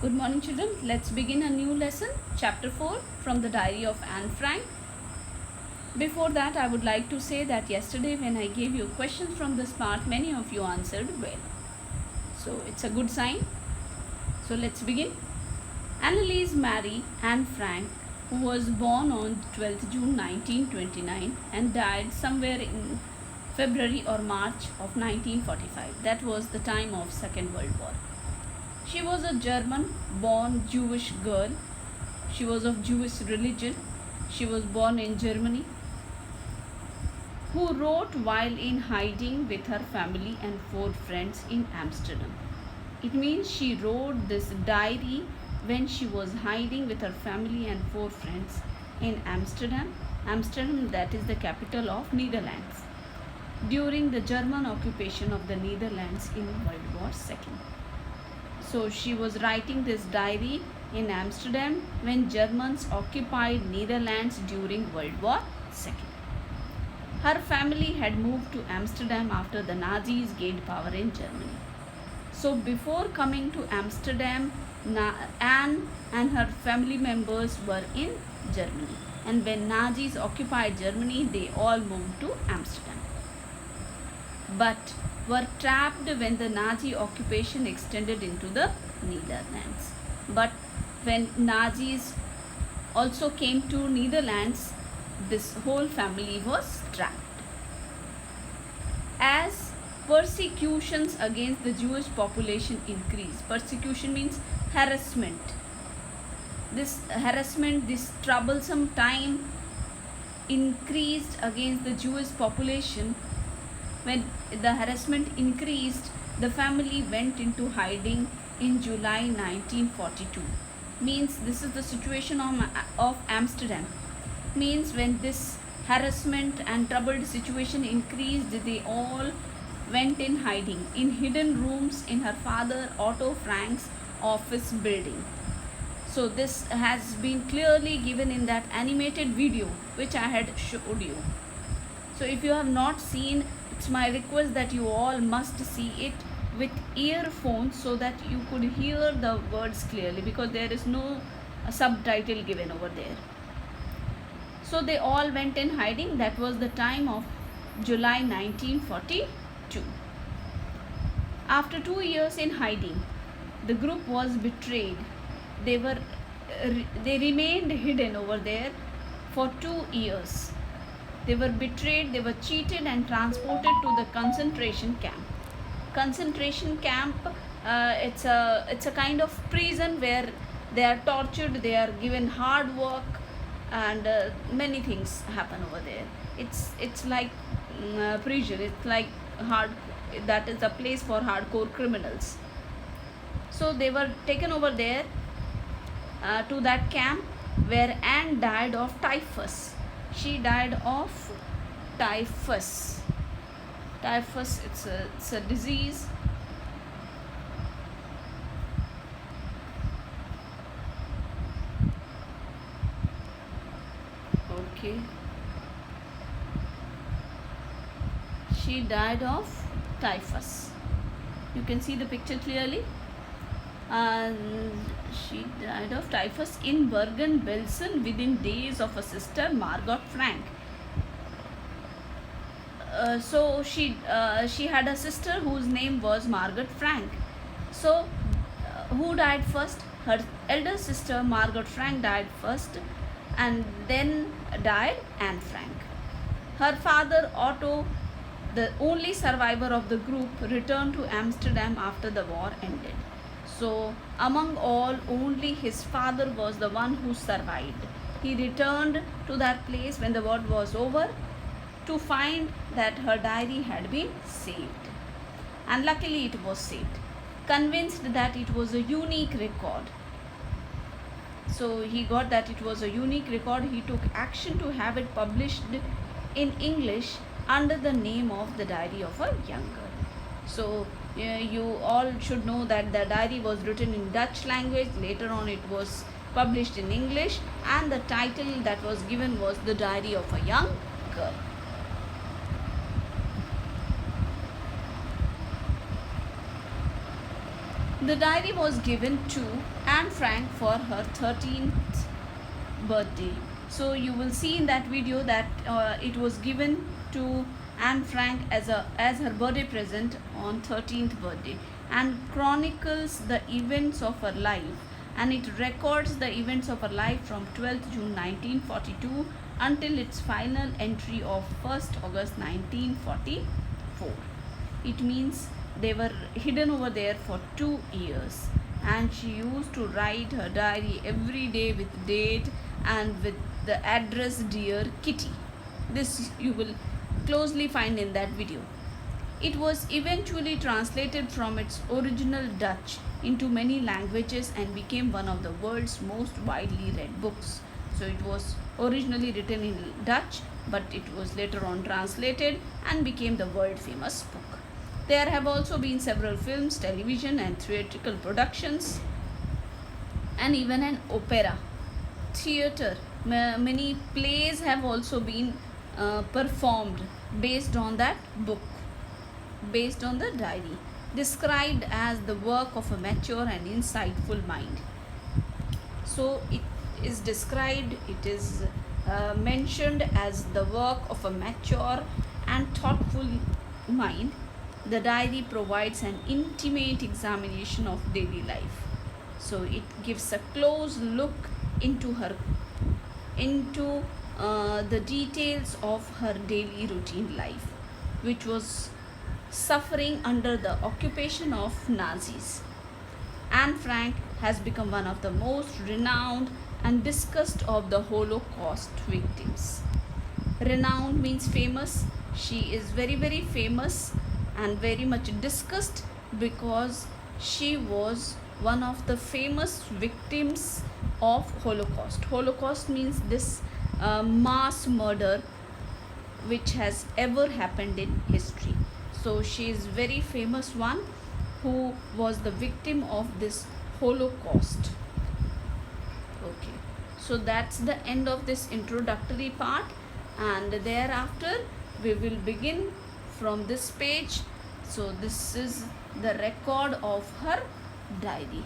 Good morning, children. Let's begin a new lesson, chapter 4 from the diary of Anne Frank. Before that, I would like to say that yesterday, when I gave you questions from the SMART, many of you answered well. So, it's a good sign. So, let's begin. Annalise Mary Anne Frank, who was born on 12th June 1929 and died somewhere in February or March of 1945. That was the time of Second World War. She was a German-born Jewish girl. She was of Jewish religion. She was born in Germany, who wrote while in hiding with her family and 4 friends in Amsterdam. It means she wrote this diary when she was hiding with her family and 4 friends in Amsterdam. Amsterdam, that is the capital of Netherlands, during the German occupation of the Netherlands in World War II. So she was writing this diary in Amsterdam when Germans occupied Netherlands during World War II. Her family had moved to Amsterdam after the Nazis gained power in Germany. So before coming to Amsterdam, Anne and her family members were in Germany. And when Nazis occupied Germany, they all moved to Amsterdam, but were trapped when the Nazi occupation extended into the Netherlands. But when Nazis also came to Netherlands, this whole family was trapped. As persecutions against the Jewish population increased, persecution means harassment. This harassment, this troublesome time increased against the Jewish population. When the harassment increased, the family went into hiding in July 1942. Means this is the situation of Amsterdam. Means when this harassment and troubled situation increased, they all went in hiding in hidden rooms in her father Otto Frank's office building. So this has been clearly given in that animated video which I had showed you. So if you have not seen, it's my request that you all must see it with earphones so that you could hear the words clearly, because there is no subtitle given over there. So they all went in hiding. That was the time of July 1942. After 2 years in hiding, the group was betrayed. They remained hidden over there for 2 years. They were betrayed, they were cheated and transported to the concentration camp. Concentration camp, it's a kind of prison where they are tortured, they are given hard work, and many things happen over there. It's like prison. It's like that is a place for hardcore criminals. So they were taken over there to that camp, where Anne died of typhus. She died of typhus. Typhus, it's a disease. Okay. She died of typhus. You can see the picture clearly. She died of typhus in Bergen-Belsen within days of her sister Margot Frank. So she had a sister whose name was Margot Frank. So who died first? Her elder sister Margot Frank died first, and then died Anne Frank. Her father Otto, the only survivor of the group, returned to Amsterdam after the war ended. So among all, only his father was the one who survived. He returned to that place when the war was over to find that her diary had been saved. And luckily it was saved. Convinced that it was a unique record. So he got that it was a unique record. He took action to have it published in English under the name of The Diary of a Young Girl. So you all should know that the diary was written in Dutch language. Later on it was published in English, and the title that was given was The Diary of a Young Girl. The diary was given to Anne Frank for her 13th birthday. So you will see in that video that it was given to Anne Frank as her birthday present on 13th birthday, and chronicles the events of her life, and it records the events of her life from 12th June 1942 until its final entry of 1st August 1944. It means they were hidden over there for 2 years, and she used to write her diary every day with date and with the address Dear Kitty. This you will closely find in that video. It was eventually translated from its original Dutch into many languages and became one of the world's most widely read books. So it was originally written in Dutch, but it was later on translated and became the world famous book. There have also been several films, television and theatrical productions, and even an opera, theater. Many plays have also been performed based on that book, based on the diary, described as the work of a mature and insightful mind. So it is described, it is mentioned as the work of a mature and thoughtful mind. The diary provides an intimate examination of daily life. So it gives a close look into the details of her daily routine life, which was suffering under the occupation of Nazis. Anne Frank has become one of the most renowned and discussed of the Holocaust victims. Renowned means famous. She is very, very famous and very much discussed because she was one of the famous victims of Holocaust. Holocaust means this mass murder which has ever happened in history. So she is very famous one who was the victim of this Holocaust. Okay, so that's the end of this introductory part, and thereafter we will begin from this page. So this is the record of her diary.